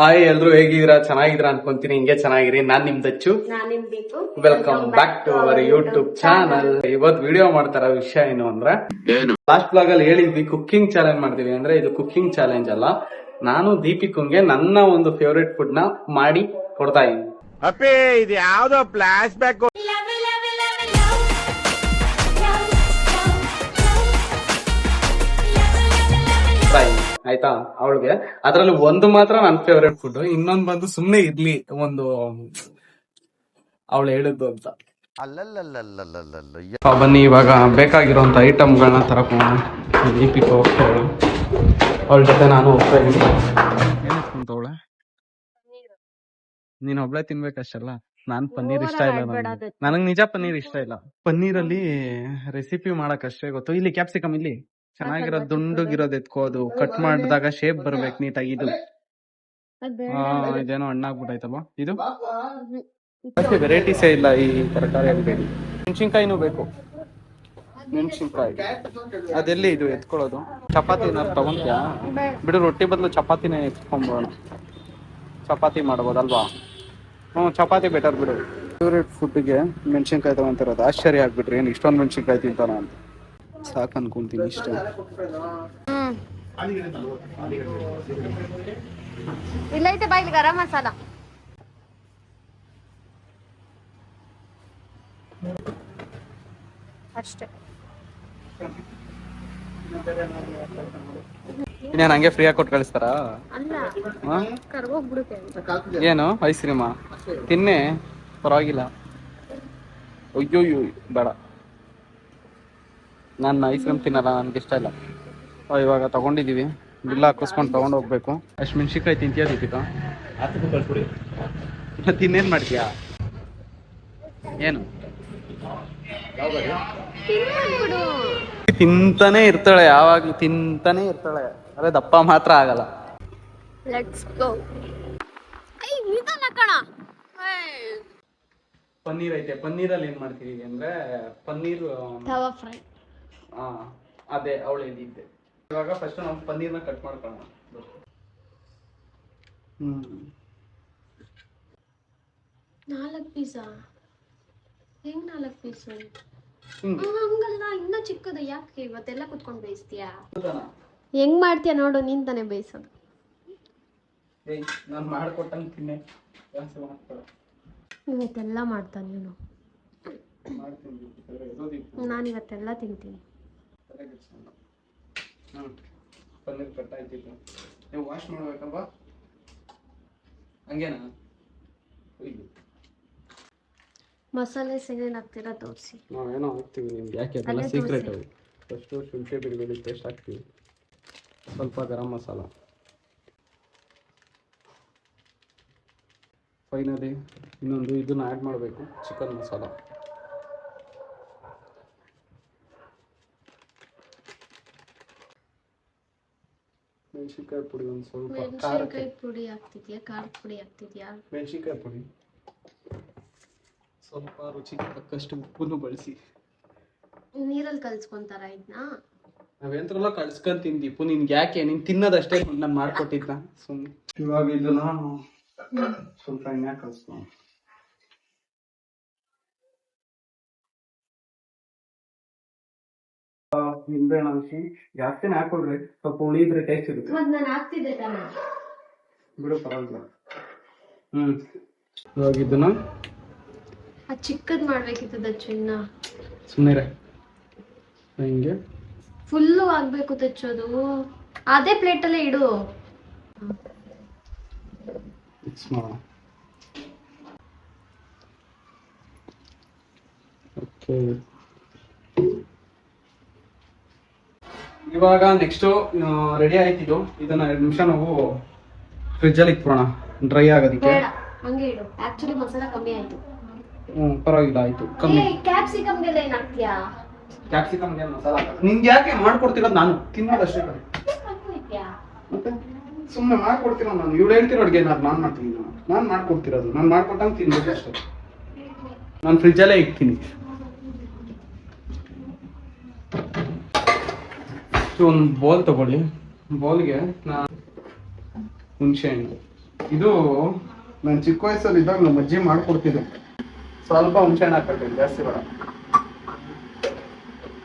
Hi ಎಲ್ರು ಹೇಗಿದ್ದೀರಾ? ಚೆನ್ನಾಗಿದ್ದೀರಾ ಅನ್ಕೊಂತೀನಿ. ಹಿಂಗೆ ಚೆನ್ನಾಗಿರಿ. ನಾನ್ ನಿಮ್ Dachchu. Welcome back to our YouTube channel. ಇವತ್ತು ವಿಡಿಯೋ ಮಾಡ್ತಾರ ವಿಷಯ ಏನು ಅಂದ್ರೆ, ಲಾಸ್ಟ್ ಬ್ಲಾಗ್ ಅಲ್ಲಿ ಹೇಳಿದ್ವಿ ಕುಕ್ಕಿಂಗ್ ಚಾಲೆಂಜ್ ಮಾಡ್ತೀವಿ. ಅಂದ್ರೆ ಇದು ಕುಕ್ಕಿಂಗ್ ಚಾಲೆಂಜ್ ಅಲ್ಲ, ನಾನು ದೀಪಿಕಂಗೆ ನನ್ನ ಒಂದು ಫೇವ್ರೆಟ್ ಫುಡ್ ನ ಮಾಡಿ ಕೊಡ್ತಾ ಇದ್ದೀನಿ. ಅಪ್ಪೇ ಇದು ಯಾವ್ದೋ ಫ್ಲಾಶ್ ಬ್ಯಾಕ್. ಆಯ್ತಾ? ಅವಳಿಗೆ ಅದ್ರಲ್ಲಿ ಒಂದು ಮಾತ್ರ ನನ್ ಫೇವ್ರೆಟ್ ಫುಡ್, ಇನ್ನೊಂದು ಬಂದು ಸುಮ್ನೆ ಇರ್ಲಿ ಒಂದು ಅವಳು ಹೇಳಿದ್ದು ಅಂತ. ಬನ್ನಿ ಇವಾಗ ಬೇಕಾಗಿರೋಂತ ಐಟಮ್ಗಳನ್ನ ತರಕೊಂಡು ದೀಪಿಕ ಹೋಗ್ತಾಳೆ. ಅವಳ ಜೊತೆ ನಾನು ಹೋಗ್ತಾ ಇದ್ದೀನಿ. ಏನಿಸ್ಕೊಂತವಳೆ? ನೀನ್ ಒಬ್ಳೆ ತಿನ್ಬೇಕಷ್ಟಲ್ಲ. ನಾನ್ ಪನ್ನೀರ್ ಇಷ್ಟ ಇಲ್ಲ, ನನಗ್ ನಿಜ ಪನ್ನೀರ್ ಇಷ್ಟ ಇಲ್ಲ. ಪನ್ನೀರಲ್ಲಿ ರೆಸಿಪಿ ಮಾಡಕ್ ಅಷ್ಟೇ ಗೊತ್ತು. ಇಲ್ಲಿ ಕ್ಯಾಪ್ಸಿಕಮ್ ಇಲ್ಲಿ ಚೆನ್ನಾಗಿರೋದು ದುಂಡುಗಿರೋದು ಎತ್ಕೋದು, ಕಟ್ ಮಾಡಿದಾಗ ಶೇಪ್ ಬರ್ಬೇಕು ನೀಟಾಗಿ. ಇದು ಇದೇನೋ ಹಣ್ಣಾಗ್ಬಿಟ್ಟೈತಲ್ವಾ ಇದು. ವೆರೈಟೀಸೇ ಇಲ್ಲ ಈ ತರಕಾರಿಯಲ್ಲಿ. ಬೇಡಿ ಮೆಣಸಿನ್ಕಾಯಿನೂ ಬೇಕು. ಮೆಣಸಿನ್ಕಾಯಿ ಅದೆಲ್ಲಿ ಇದು ಎತ್ಕೊಳ್ಳೋದು? ಚಪಾತಿ ತಗೊಂತ್ಯಾ? ಬಿಡು, ರೊಟ್ಟಿ ಬದಲು ಚಪಾತಿನೇ ಎತ್ಕೊಂಬೋಣ. ಚಪಾತಿ ಮಾಡ್ಬೋದಲ್ವಾ? ಚಪಾತಿ ಬೆಟರ್ ಬಿಡು. ಫೇವ್ರೇಟ್ ಫುಡ್ಗೆ ಮೆಣಸಿನ್ಕಾಯಿ ತಗೊಂತಿರೋದು ಆಶ್ಚರ್ಯ ಆಗ್ಬಿಟ್ರಿ. ಏನು ಇಷ್ಟೊಂದು ಮೆಣಸಿನ್ಕಾಯಿ ತಿಂತಾನ ಅಂತ ಸಾಕು ಅನ್ಕೊಂತೀನಿ. ಇಷ್ಟ ಇಲ್ಲ ಐತೆ ಬಾಯ್ಲಿ ಗರಂ ಮಸಾಲ ಅಷ್ಟೇ. ಇನ್ನೇನು ಹಂಗೆ ಫ್ರೀ ಆಗಿ ಕೊಟ್ಟು ಕಳಿಸ್ತಾರಾ? ಏನು ಐಸ್ ಕ್ರೀಮಾ ತಿನ್ನೆ, ಪರವಾಗಿಲ್ಲ. ಅಯ್ಯೋ ಬೇಡ, ನಾನು ಐಸ್ ಕ್ರೀಮ್ ತಿನ್ನಲ್ಲ, ನನ್ಗೆ ಇಷ್ಟ ಇಲ್ಲ. ಇವಾಗ ತಗೊಂಡಿದೀವಿ, ಬಿಲ್ ಹಾಕಿಸ್ಕೊಂಡು ತಗೊಂಡು ಹೋಗ್ಬೇಕು. ಅಷ್ಟು ಮೆಣಸಿನ್ಕಾಯಿ ತಿಂತೀಯಾ ದೀಪಿಕಾ? ತಿನ್ನೇನ್ ಮಾಡ್ತೀಯಾ? ಏನು ತಿಂತಾನೆ ಇರ್ತಾಳೆ, ಯಾವಾಗ್ಲೂ ತಿಂತಾನೆ ಇರ್ತಾಳೆ. ಅದೇ ದಪ್ಪ ಮಾತ್ರ ಆಗಲ್ಲ. ಪನ್ನೀರ್ ಐತೆ. ಪನ್ನೀರಲ್ಲಿ ಏನ್ ಮಾಡ್ತೀವಿ ಅಂದ್ರೆ, ಪನ್ನೀರ್ ಫ್ರೈ. ಅದೇ ಅವಳು ಹೇಳಿದ್ದೆ. ಇವಾಗ ಫಸ್ಟ್ ನಾವು ಪನ್ನೀರ್ನ ಕಟ್ ಮಾಡ್ಕೊಳ್ಳೋಣ. 4 ಪೀಸಾ? ಹೆಂಗ್ 4 ಪೀಸು? ಹಂಗಲ್ಲ, ಇನ್ನ ಚಿಕ್ಕದು. ಯಾಕೆ ಇವತ್ತೆಲ್ಲ ಕುತ್ಕೊಂಡು ಬೇಯಿಸ್ತೀಯಾ? ಹೆಂಗ್ ಮಾಡ್ತೀಯ ನೋಡು, ನೀನ್ ತಾನೇ ಬೇಯಿಸೋದು. ನಾನು ಮಾಡ್ಕೊಟ್ಟಂಗೆ ತಿನ್ನೆ. ಇವತ್ತೆಲ್ಲ ಮಾಡ್ತಾನೆ ನೀನು. ನಾನು ಇವತ್ತೆಲ್ಲ ತಿಂತೀನಿ. ಪನ್ನೀರ್ ಕಟ್ ಆಯ್ತಿತ್ತು, ನೀವು ವಾಶ್ ಮಾಡ್ಬೇಕಲ್ವಾ? ಹಂಗೇನಾ? ಮಸಾಲೆ ಏನೇನು ಹಾಕ್ತೀರಾ ತೋರಿಸಿ. ನಾವೇನೋ ಹಾಕ್ತೀವಿ ನಿಮ್ಗೆ, ಯಾಕೆ ಅದೆಲ್ಲ ಸೀಕ್ರೆಟ್. ಅವು ಫಸ್ಟು ಶುಂಠಿ ಬೆಳ್ಳುಳ್ಳಿ ಪೇಸ್ಟ್ ಹಾಕ್ತೀವಿ, ಸ್ವಲ್ಪ ಗರಂ ಮಸಾಲ, ಫೈನಲಿ ಇನ್ನೊಂದು ಇದನ್ನ ಆ್ಯಡ್ ಮಾಡಬೇಕು, ಚಿಕನ್ ಮಸಾಲ. ಮೆಣಸಿನ್ಕಾಯಿ ಪುಡಿ ಒಂದು ಸ್ವಲ್ಪ. ಮೆಣಸಿನ್ಕಾಯಿ ಪುಡಿ ಹಾಕ್ತಿದ್ಯಾ? ಖಾರದ ಪುಡಿ ಹಾಕ್ತಿದ್ಯಾ? ಮೆಣಸಿನ್ಕಾಯಿ ಪುಡಿ ಸ್ವಲ್ಪ, ರುಚಿಗೆ ತಕ್ಕಷ್ಟು ಉಪ್ಪನ್ನು ಬಳಸಿ. ನೀರಲ್ಲಿ ಕಲ್ಸ್ಕೊಂತಾರ ಇದನ್ನ? ನಾವೇಂದ್ರಲ್ಲ ಕಳ್ಸ್ಕೊಂಡ್ ತಿಂದೀಪು. ನಿನ್ಗೆ ಯಾಕೆ? ನೀನ್ ತಿನ್ನೋದಷ್ಟೇ ನಾನು ಮಾಡ್ಕೊಟ್ಟಿದ್ದ ಸುಮ್ಮನೆ. ಇವಾಗ ಇದನ್ನ ಸ್ವಲ್ಪ ಎಣ್ಣೆ ಕಲ್ಸ್ಕೊ. ನಿಂಬೆ ಹಾಕಿ ಜಾಸ್ತಿನೇ ಹಾಕೊಳ್ರಿ, ಸ್ವಲ್ಪ ಉಳಿದ್ರೆ ಟೇಸ್ಟ್ ಇರುತ್ತೆ. ಬಿಡು, ಪರವಾಗಿಲ್ಲ. ಇವಾಗ ಇದನ್ನ ಚಿಕ್ಕದ್ ಮಾಡ್ಬೇಕಿತ್ತು ದಚ್ಚು. ಇನ್ನ ಸುಮ್ಮನೆ ಹಿಂಗೆ ಫುಲ್ಲು ಆಗ್ಬೇಕು ದಚ್ಚೋದು. ಅದೇ ಪ್ಲೇಟಲ್ಲೇ ಇಡು. ಮಿಕ್ಸ್ ಮಾಡೋಣ. ಓಕೆ, ಇವಾಗ ನೆಕ್ಸ್ಟು ರೆಡಿ ಆಯ್ತಿದ್ದು. ಇದನ್ನ 2 ನಿಮಿಷ ನಾವು ಫ್ರಿಜ್ಜಲ್ಲಿ ಇಟ್ಬಿಡೋಣ ಡ್ರೈ ಆಗೋದಕ್ಕೆ. ಹಂಗೆ ಇಡು. ಆಕ್ಚುಲಿ ಮಸಾಲ ಕಮ್ಮಿ ಆಯ್ತು. ಪರವಾಗಿಲ್ಲ, ಆಯ್ತು ಕಮ್ಮಿ. ಕ್ಯಾಪ್ಸಿಕಮ್ಗೆಲ್ಲ ಏನ್ ಹಾಕ್ತೀಯಾ? ಕ್ಯಾಪ್ಸಿಕಮ್ಗೆ ಮಸಾಲ ನಿಂಗೆ ಯಾಕೆ ಮಾಡ್ಕೊಡ್ತಿರೋದು? ನಾನು ತಿನ್ನೋದಷ್ಟೇ. ಮತ್ತೆ ಸುಮ್ಮನೆ ಮಾಡ್ಕೊಡ್ತಿರೋ ನಾನು. ಇವಳು ಹೇಳ್ತಿರೋ ಅಡುಗೆ ನಾನು ಮಾಡ್ತೀನಿ. ನಾನು ಮಾಡ್ಕೊಡ್ತಿರೋದು, ನಾನು ಮಾಡ್ಕೊಟ್ಟಂಗೆ ತಿನ್ಬೇಕು ಅಷ್ಟೇ. ನಾನು ಫ್ರಿಜ್ಜಲ್ಲೇ ಇಡ್ತೀನಿ. ಒಂದು ಬೌಲ್ ತಗೊಳ್ಳಿ. ಬೌಲ್ಗೆ ಹುಣಸೆ ಹಣ್ಣು, ಇದು ನಾನು ಚಿಕ್ಕ ವಯಸ್ಸಲ್ಲಿ ಇದ್ದಾಗ ನಮ್ಮ ಅಜ್ಜಿ ಮಾಡ್ಕೊಡ್ತಿದ್ದೆ. ಸ್ವಲ್ಪ ಹುಣಸೆಹಣ್ಣು ಹಾಕ್ಬೇಕು, ಜಾಸ್ತಿ ಬೇಡ.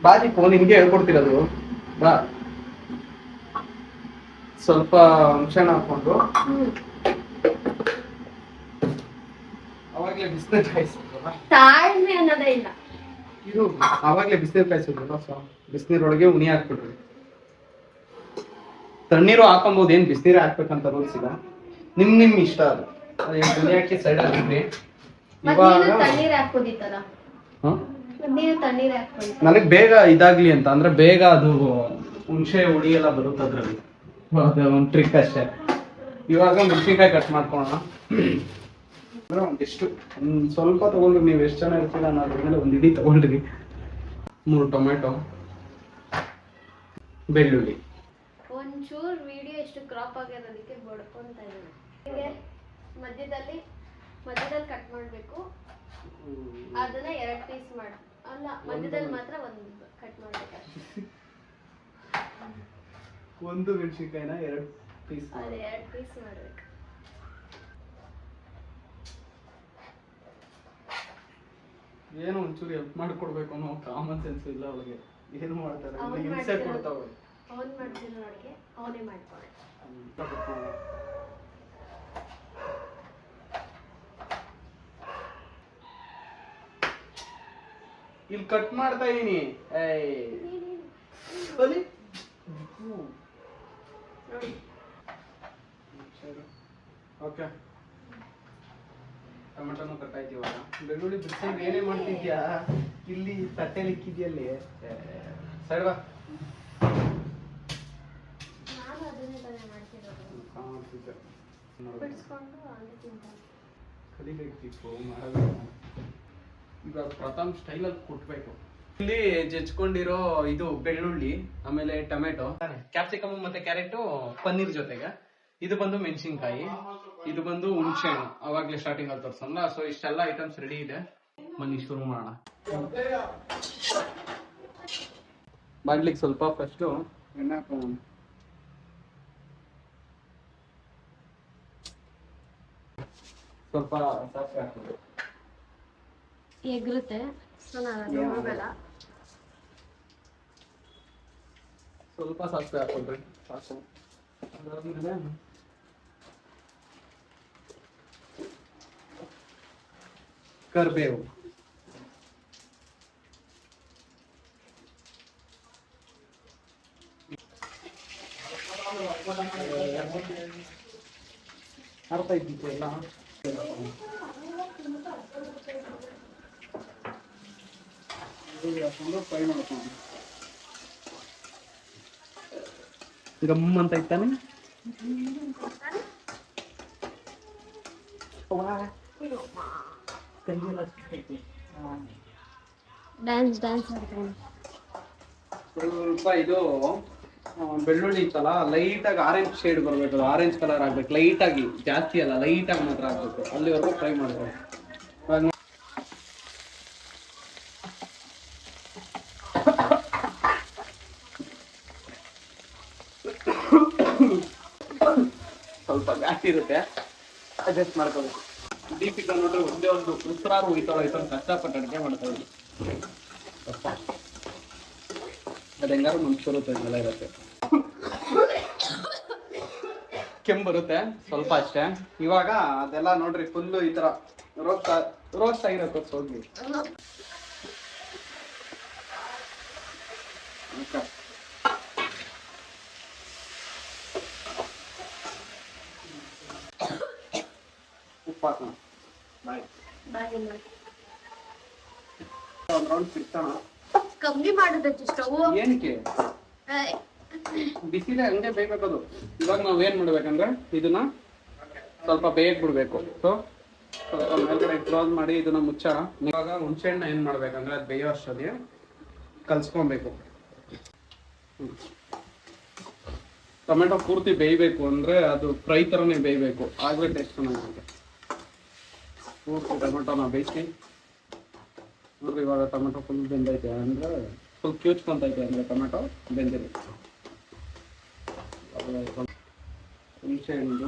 ಬಾಜಿಪ್ಪು ನಿಮ್ಗೆ ಹೇಳ್ಕೊಡ್ತಿರೋದು ಬಾ. ಸ್ವಲ್ಪ ಹುಣಸೆಹಣ್ಣು ಹಾಕೊಂಡು ಅವಾಗ್ಲೇ ಬಿಸಿನೀರು ಕಾಯಿಸಿದ್ರಲ್ಲ, ತಾಳ್ಮೆ ಅನ್ನೋದೇ ಇಲ್ಲ. ಇದು ಅವಾಗ್ಲೇ ಬಿಸಿನೀರು ಕಾಯಿಸಿದ್ರಲ್ಲ, ಬಿಸಿನೀರೊಳಗೆ ಉಣಿ ಹಾಕ್ಬಿಡ್ರಿ. ತಣ್ಣೀರು ಹಾಕೊಬಹುದು, ಏನ್ ಬಿಸಿನೀರು ಹಾಕ್ಬೇಕಂತ ರೂಲ್ಸ್ ಇಲ್ಲ, ನಿಮ್ ಇಷ್ಟ. ಅದು ಉಣಿ ಹಾಕಿ ಸೈಡ್ ಹಾಕ್ಬಿಡ್ರಿ. ಇವಾಗ ತಣ್ಣೀರ್ ಹಾಕೋದಿತ್ತಲ್ಲ, ತಣ್ಣೀರ್ ಹಾಕೋದಿ. ನನಗ್ ಬೇಗ ಇದಾಗ್ಲಿ ಅಂತ, ಅಂದ್ರೆ ಬೇಗ ಅದು ಹುಣಸೆ ಹುಳಿ ಎಲ್ಲ ಬರುತ್ತೆ ಅದ್ರಲ್ಲಿ, ಒಂದು ಟ್ರಿಕ್ ಅಷ್ಟೇ. ಇವಾಗ ಮೆಣಸಿನ್ಕಾಯಿ ಕಟ್ ಮಾಡ್ಕೊಳ್ಳೋಣ. ಅಂದ್ರೆ ಒಂದಿಷ್ಟು ಸ್ವಲ್ಪ ತಗೊಂಡ್ರಿ, ನೀವು ಎಷ್ಟು ಜನ ಇರ್ತೀರ ಅನ್ನೋದ್ರ ಮೇಲೆ ಒಂದು ಇಡೀ ತಗೊಂಡ್ರಿ. 3 ಟೊಮೆಟೊ, ಬೆಳ್ಳುಳ್ಳಿ. ಒಂಚೂರು ವಿಡಿಯೋ ಎಷ್ಟು ಕ್ರಾಪ್ ಆಗಿರೋದಕ್ಕೆ ಬಡ್ಕೊಂತ ಇದ್ದೀನಿ. ಹೀಗೆ ಮಧ್ಯದಲ್ಲಿ ಕಟ್ ಮಾಡಬೇಕು. ಅದನ್ನ 2 ಪೀಸ್ ಮಾಡಿ, ಅಲ್ಲ ಮಧ್ಯದಲ್ಲಿ ಮಾತ್ರ ಒಂದು ಕಟ್ ಮಾಡ್ಬೇಕು. ಒಂದು ಮೆಣಸಿನ್ಕಾಯಿನ 2 ಪೀಸ್, ಅದೇ 2 ಪೀಸ್ ಮಾಡ್ಬೇಕು. ಏನೋ ಒಂಚೂರು ಹೆಲ್ಪ್ ಮಾಡ್ಕೊಡ್ಬೇಕು ಅನ್ನೋ ಕಾಮನ್ ಸೆನ್ಸ್ ಇಲ್ಲ ಅವಳಿಗೆ. ಏನು ಮಾಡ್ತಾರೆ, ಹಿಂಸೆ ಕೊಡ್ತಾವೆ. ಅವನ್ ಮಾಡ್ತಿರೋ ಅಡುಗೆ ಅವನೇ ಮಾಡ್ಕೊಳ್ಳಿ. ಇಲ್ಲಿ ಕಟ್ ಮಾಡ್ತಾ ಇದೀನಿ. ಓಕೆ, ಟೊಮೆಟೊನು ಕಟ್ ಆಯ್ತು. ಇವಾಗ ಬೆಳ್ಳುಳ್ಳಿ ಬಿಡ್ಸಂಗ್ ಏನೇ ಮಾಡ್ತಿದ್ಯಾ, ಇಲ್ಲಿ ತಟ್ಟೆಲಿ ಇಕ್ಕಿದ್ಯಲ್ಲಿ ಸೈಡ್ ಬಾ. ನಾನು ಅದನ್ನೇ ತಾನೇ ಮಾಡ್ತಿರೋದು. ಬಿಡಿಸ್ಕೊಂಡು ಹಂಗೆ ತಿಂತಾನೆ. ಕಲಿಬೇಕು ಮಾಡಬೇಕು. ಇವಾಗ ಪ್ರಥಮ್ ಸ್ಟೈಲಲ್ಲಿ ಕೊಟ್ಬೇಕು. ಇಲ್ಲಿ ಜಜ್ಕೊಂಡಿರೋ ಇದು ಬೆಳ್ಳುಳ್ಳಿ, ಆಮೇಲೆ ಟೊಮೆಟೊ, ಕ್ಯಾಪ್ಸಿಕಮ್ ಮತ್ತೆ ಕ್ಯಾರೆಟ್, ಪನ್ನೀರ್ ಜೊತೆಗೆ ಇದು ಬಂದು ಮೆಣಸಿನ್ಕಾಯಿ, ಇದು ಬಂದು ಹುಣಸೆಹಣ್ಣು. ಅವಾಗ್ಲೇ ಸ್ಟಾರ್ಟಿಂಗ್ ಅಲ್ಲಿ ತೋರ್ಸಲ್ಲ. ಸೊ ಇಷ್ಟೆಲ್ಲ ಐಟಮ್ಸ್ ರೆಡಿ ಇದೆ, ಬನ್ನಿ ಶುರು ಮಾಡೋಣ. ಬಾಡ್ಲಿಗೆ ಸ್ವಲ್ಪ ಫಸ್ಟು ಎಣ್ಣೆ ಹಾಕೋಣ. ಸ್ವಲ್ಪ ಸಾಸಿವೆ ಹಾಕೋದು. ಎಗ್ರುತ್ತೆ, ಸೊ ನಾನು ಹೋಗಲ್ಲ. ಸ್ವಲ್ಪ ಸಾಸಿವೆ ಹಾಕೊಂಡ್ರಿ ಸಾಕು. ಅದಾದ್ಮೇಲೆ ಕರ್ಬೇವು, ಅರ್ಥ ಇದ್ದಿತ್ತು ಎಲ್ಲ. ಫ್ರೈ ಮಾಡ್ಕೊಂಡು ಗಮ್ ಅಂತ ಇತ್ತಾನೆ. ಡ್ಯಾನ್ಸ್ ಮಾಡ್ತಾನೆ. ಸ್ವಲ್ಪ ಇದು ಬೆಳ್ಳುಳ್ಳಿ ಇತ್ತಲ್ಲ, ಲೈಟ್ ಆಗಿ ಆರೆಂಜ್ ಶೇಡ್ ಬರ್ಬೇಕು, ಆರೆಂಜ್ ಕಲರ್ ಆಗ್ಬೇಕು. ಲೈಟ್ ಆಗಿ, ಜಾಸ್ತಿ ಅಲ್ಲ, ಲೈಟ್ ಆಗಿ ಮಾತ್ರ ಆಗ್ಬೇಕು. ಅಲ್ಲಿವರೆಗೂ ಫ್ರೈ ಮಾಡ್ಬೇಕು. ಸ್ವಲ್ಪ ಜಾಸ್ತಿ ಇರುತ್ತೆ, ಅಡ್ಜಸ್ಟ್ ಮಾಡ್ಕೋಬೇಕು. ದೀಪಿಕಾ ನೋಡ್ರಿ ಒಂದೇ ಒಂದು ಉಸಿರಾರು ಹೋಯ್ತಾಳೆ, ಕಷ್ಟಪಟ್ಟು ಅಡುಗೆ ಮಾಡ್ತಾ ಇದ್ವಿ. ಅದು ಹೆಂಗಾರು ಮನುಷ್ಯರು ಎಲ್ಲ ಇರುತ್ತೆ. ಕೆಮ್ಮು ಬರುತ್ತೆ ಸ್ವಲ್ಪ ಅಷ್ಟೇ. ಇವಾಗ ಅದೆಲ್ಲ ನೋಡ್ರಿ ಫುಲ್ಲು ಈ ತರ ರೋಸ್ಟ್ ಆಗಿರುತ್ತೆ. ಹೋಗಿ ಉಪ್ಪು ಹಾಕೋಣ. ಒಂದು ರೌಂಡ್ ಸಿಗ್ತಾನ. ಕಮ್ಮಿ ಮಾಡಿದ್ರೆ ಸ್ಟವ್ ಏನಕ್ಕೆ ಬಿಸಿಲೇ ಹಂಗೆ ಬೇಯ್ಬೇಕದು. ಇವಾಗ ನಾವ್ ಏನ್ ಮಾಡ್ಬೇಕಂದ್ರೆ ಇದನ್ನ ಸ್ವಲ್ಪ ಬೇಯಕ್ ಬಿಡ್ಬೇಕು. ಸೊ ಸ್ವಲ್ಪ ಮೇಲ್ಗಡೆ ಕ್ಲೋಸ್ ಮಾಡಿ ಇದನ್ನ ಮುಚ್ಚೋಣ. ಇವಾಗ ಹುಣಸೆಹಣ್ಣ ಏನ್ ಮಾಡ್ಬೇಕಂದ್ರೆ ಅದು ಬೇಯೋ ಅಷ್ಟೊತ್ತಿಗೆ ಕಲ್ಸ್ಕೊಬೇಕು. ಟೊಮೆಟೊ ಪೂರ್ತಿ ಬೇಯಬೇಕು, ಅಂದ್ರೆ ಅದು ಫ್ರೈ ತರನೇ ಬೇಯಬೇಕು, ಆಗ್ಲೇ ಟೇಸ್ಟ್ ಚೆನ್ನಾಗಿರುತ್ತೆ. ಪೂರ್ತಿ ಟೊಮೆಟೊನ ಬೇಯಿಸಿ ನೋಡ್ರಿ. ಇವಾಗ ಟೊಮೆಟೊ ಫುಲ್ ಬೆಂದೈತೆ ಅಂದ್ರೆ ಫುಲ್ ಕ್ಯೂಚ್ಕೊಂತೈತೆ ಅಂದ್ರೆ ಟೊಮೆಟೊ ಬೆಂದಿರುತ್ತೆ. ಹುಣಸೆ ಹಣ್ಣು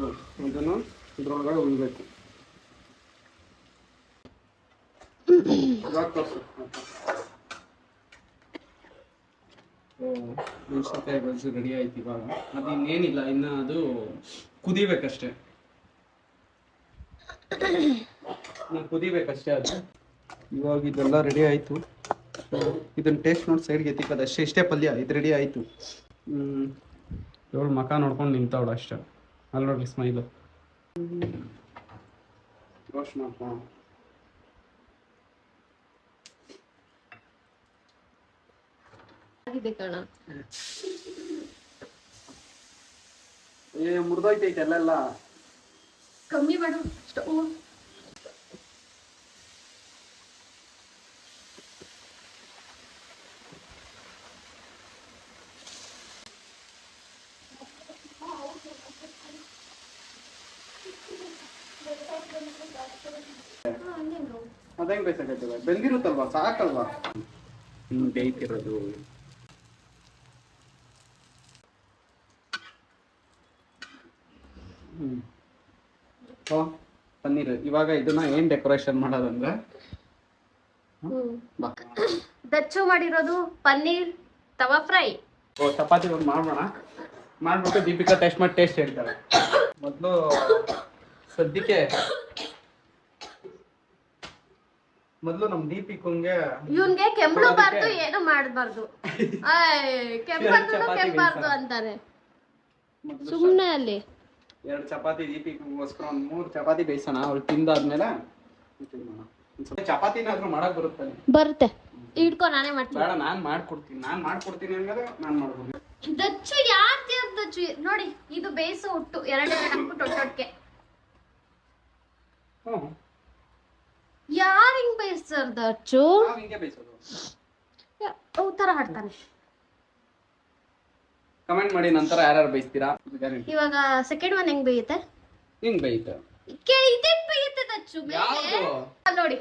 ಇದನ್ನು ಇದ್ರೊಳಗಡೆ ಉಳ್ಬೇಕು. ಮೆಣಸಿನ್ಕಾಯಿ ಗೊಜ್ಜು ರೆಡಿ ಆಯ್ತು ಇವಾಗ. ಅದು ಇನ್ನೇನಿಲ್ಲ, ಇನ್ನು ಅದು ಕುದಿಬೇಕಷ್ಟೇ. ಕುದಿಬೇಕಷ್ಟೇ ಅದು. ಇವಾಗ ಇದೆಲ್ಲ ರೆಡಿ ಆಯಿತು. ಇದನ್ನ ಟೇಸ್ಟ್ ನೋಡಿ ಸೈಡ್ಗೆ ಎತ್ತಿಕ್ಕದ ಅಷ್ಟೇ. ಇಷ್ಟೇ ಪಲ್ಯ, ಇದು ರೆಡಿ ಆಯಿತು. ಇವಳು ಮಕ ನೋಡ್ಕೊಂಡು ನಿಂತವಳು ಅಷ್ಟೇ. ಅಲ್ಲಿ ನೋಡ್ರಿ ಸ್ಮೈಲು. ರೋಸ್ಟ್ ಮಾಡ್ಕೊಂಡು ಮುರಿದೋಯ್ತೈತೆ ಅಲ್ಲೆಲ್ಲ. ಕಮ್ಮಿ ಮಾಡು ಸ್ಟವ್. ಅದಂಗೆ ಬೇಯಿಸಕೈತದ, ಬೆಂದಿರುತ್ತಲ್ವಾ, ಸಾಕಲ್ವಾ. ಬೇಯ್ತಿರೋದು. ಪನ್ನೀರ್. ಇವಾಗ ಇದನ್ನ ಏನ್ ಡೆಕೋರೇಷನ್ ಮಾಡೋದಂದ್ರೆ ದಚ್ಚು ಮಾಡಿರೋದು ಪನ್ನೀರ್ ತವಾ ಫ್ರೈ. ಚಪಾತಿ ಒಂದು ಮಾಡೋಣ. ಮಾಡ್ಬಿಟ್ಟು ದೀಪಿಕಾ ಟೇಸ್ಟ್ ಮಾಡಿ ಟೇಸ್ಟ್ ಹೇಳ್ತಾರೆ. ಮೊದಲು ಸದ್ಯಕ್ಕೆ ನಮ್ ದೀಪಿಕಂಗೆ ಇವನ್ಗೆ ಕೆಂಪಬಾರ್ದು, ಏನು ಮಾಡಬಾರ್ದು. ಕೆಂಪಾರ್ದು ಅಂತಾರೆ ಸುಮ್ನೆ. ಅಲ್ಲಿ 2 ಚಪಾತಿ ದೀಪಿಗೋಸ್ಕರ 1 3 ಚಪಾತಿ ಬೇಯಿಸೋಣ. ಅವ್ರು ತಿಂದಾದ್ಮೇಲೆ ಚಪಾತಿನಾದ್ರೂ ಮಾಡಕ್ ಬರುತ್ತೆ. ಇಟ್ಕೊ, ನಾನೇ ಮಾಡ್ತೀನಿ. ಬೇಡ, ನಾನ್ ಮಾಡ್ಕೊಡ್ತೀನಿ ಹಂಗಾದ್ರೆ ನಾನ್ ಮಾಡ್ಬೋದು. ದಚ್ಚು ಯಾರ್ ದಚ್ಚು ನೋಡಿ, ಇದು ಬೇಯಿಸೋ ಹುಟ್ಟು 2 ಹಾಕ್ಬಿಟ್ಟು ಒಟ್ಟೊಟ್ಟಿಗೆ. ಯಾರು ಹಿಂಗ್ ಬೇಯಿಸ್ತಾರ ದಚ್ಚು? ಹಿಂಗೆ ಬೇಯಿಸೋದು. ತರ ಹಾಡ್ತಾನೆ. ಕಮೆಂಟ್ ಮಾಡಿ ನಂತರ ಯಾರ್ಯಾರು ಬೇಯಿಸ್ತೀರಾ. ಇವಾಗ ಸೆಕೆಂಡ್ ಒನ್ ಹೆಂಗ್ ಬೇಯುತ್ತೆ? ಹಿಂಗ್ ಬೇಯುತ್ತೆ. ಇದೇ ಬೇಯುತ್ತೆ ದಚ್ಚು ಮೇಲೆ. ನೋಡಿ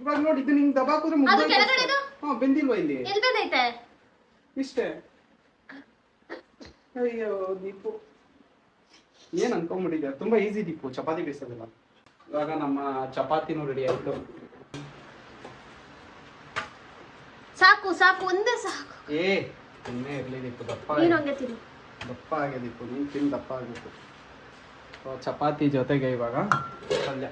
ಇವಾಗ ನೋಡಿ, ಇದು ನಿಂಗೆ ದಬಾಕಿದ್ರೆ ಅದು ಕೆಳಗಡೆದು ಬೆಂದಿಲ್ವಾ? ಇಲ್ಲಿ ಎಲ್ಲಿ ಬೆಂದೈತೆ? ಇಷ್ಟೇ. ಅಯ್ಯೋ ದೀಪು, ಏನ್ ಅನ್ಕೊಂಡ್ಬಿಟ್ಟಿದ್ಯಾ? ತುಂಬಾ ಈಸಿ ದೀಪು, ಚಪಾತಿ ಬೇಯಿಸೋದಿಲ್ಲ. ಇವಾಗ ನಮ್ಮ ಚಪಾತಿನೂ ರೆಡಿ ಆಯ್ತು. ಸಾಕು ಒಂದೇ ಸಾಕು. ತಿನ್ನೇ ಇರ್ಲಿ ದೀಪು, ದಪ್ಪ ಆಗಿದೆ ದೀಪು. ನೀನ್ ತಿನ್ ದಪ್ಪ ಆಗಿತ್ತು. ಚಪಾತಿ ಜೊತೆಗೆ ಇವಾಗ ಪಲ್ಯ.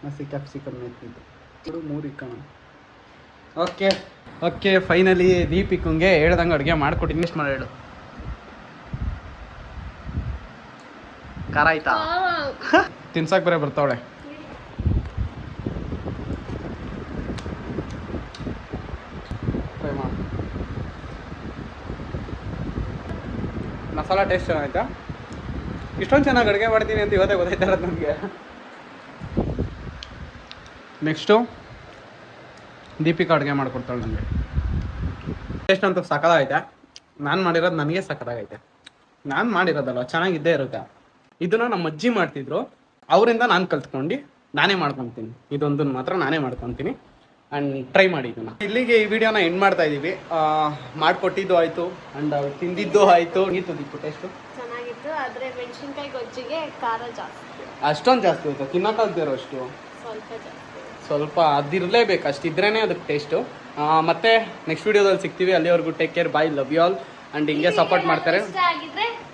ಹಸಿ ಕ್ಯಾಪ್ಸಿಕಮ್ ಎತ್ತಿದ್ದು 3 ಇಕ್ಕಣ. ಓಕೆ ಫೈನಲಿ ದೀಪಿಕಂಗೆ ಹೇಳ್ದಂಗೆ ಅಡುಗೆ ಮಾಡ್ಕೊಟ್ಟಿನಿ. ಇಷ್ಟು ಮಾಡಿ ಹೇಳು. ಖಾರ ಆಯ್ತಾ? ತಿನ್ಸಕ್ ಬರೇ ಬರ್ತಾವಳೆ. ಮಸಾಲ ಟೇಸ್ಟ್ ಚೆನ್ನಾಯ್ತಾ? ಇಷ್ಟೊಂದು ಚೆನ್ನಾಗಿ ಅಡುಗೆ ಮಾಡ್ತೀನಿ ಅಂತ ಇವತ್ತೇ ಗೊತ್ತಾಯ್ತಾ ಇರೋದು ನನಗೆ. ನೆಕ್ಸ್ಟು ದೀಪಿಕಾ ಅಡುಗೆ ಮಾಡ್ಕೊಡ್ತಾಳೆ ನನಗೆ. ಟೇಸ್ಟ್ ಅಂತೂ ಸಕ್ಕತ್ತಾಗೈತೆ. ನಾನು ಮಾಡಿರೋದು ನನಗೆ ಸಕ್ಕತ್ತಾಗೈತೆ. ನಾನು ಮಾಡಿರೋದಲ್ವ, ಚೆನ್ನಾಗಿದ್ದೇ ಇರುತ್ತೆ. ಇದನ್ನ ನಮ್ಮ ಅಜ್ಜಿ ಮಾಡ್ತಿದ್ರು, ಅವರಿಂದ ನಾನು ಕಲ್ತ್ಕೊಂಡು ನಾನೇ ಮಾಡ್ಕೊತೀನಿ. ಇದೊಂದನ್ನು ಮಾತ್ರ ನಾನೇ ಮಾಡ್ಕೊತೀನಿ. ಆ್ಯಂಡ್ ಟ್ರೈ ಮಾಡಿ ಇದನ್ನು. ಇಲ್ಲಿಗೆ ಈ ವಿಡಿಯೋನ ಎಂಡ್ ಮಾಡ್ತಾ ಇದ್ದೀವಿ. ಮಾಡಿಕೊಟ್ಟಿದ್ದು ಆಯಿತು ಆ್ಯಂಡ್ ತಿಂದಿದ್ದು ಆಯಿತು. ನೀತು ದೀಪು ಟೇಸ್ಟು ಚೆನ್ನಾಗಿತ್ತು, ಆದರೆ ಮೆಣಸಿನ್ಕಾಯಿ ಗೊಜ್ಜಿಗೆ ಖಾರ ಜಾಸ್ತಿ. ಅಷ್ಟೊಂದು ಜಾಸ್ತಿ ಆಯಿತು, ತಿನ್ನೋಕ್ಕಾಗ್ದಿರೋ ಅಷ್ಟು. ಸ್ವಲ್ಪ ಅದಿರಲೇಬೇಕು, ಅಷ್ಟಿದ್ರೇ ಅದಕ್ಕೆ ಟೇಸ್ಟು. ಮತ್ತೆ ನೆಕ್ಸ್ಟ್ ವಿಡಿಯೋದಲ್ಲಿ ಸಿಗ್ತೀವಿ. ಅಲ್ಲಿವರೆಗೂ take care, bye, love you all. And ಹಿಂಗೆ ಸಪೋರ್ಟ್ ಮಾಡ್ತಾರೆ.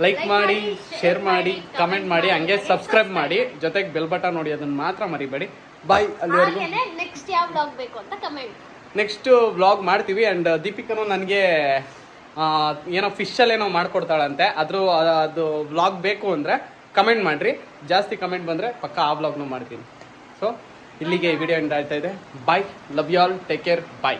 ಲೈಕ್ ಮಾಡಿ, ಶೇರ್ ಮಾಡಿ, ಕಮೆಂಟ್ ಮಾಡಿ, ಹಂಗೆ ಸಬ್ಸ್ಕ್ರೈಬ್ ಮಾಡಿ, ಜೊತೆಗೆ ಬೆಲ್ ಬಟನ್ ನೋಡಿ, ಅದನ್ನು ಮಾತ್ರ ಮರಿಬೇಡಿ. ಬಾಯ್. ಅಲ್ಲಿವರೆಗೂ ನೆಕ್ಸ್ಟ್ ಯಾವ ವ್ಲಾಗ್ ಬೇಕು ಅಂತ ಕಮೆಂಟ್. ನೆಕ್ಸ್ಟ್ ವ್ಲಾಗ್ ಮಾಡ್ತೀವಿ. ಆ್ಯಂಡ್ ದೀಪಿಕನು ನನಗೆ ಏನೋ ಫಿಶಲ್ಲೇನೋ ಮಾಡ್ಕೊಡ್ತಾಳಂತೆ. ಅದು ವ್ಲಾಗ್ ಬೇಕು ಅಂದರೆ ಕಮೆಂಟ್ ಮಾಡಿರಿ. ಜಾಸ್ತಿ ಕಮೆಂಟ್ ಬಂದರೆ ಪಕ್ಕ ಆ ವ್ಲಾಗ್ನೂ ಮಾಡ್ತೀನಿ. ಸೊ ಇಲ್ಲಿಗೆ ಈ ವಿಡಿಯೋ ಎಂಡ್ ಆಗ್ತಾ ಇದೆ. Bye, love you all, take care, bye.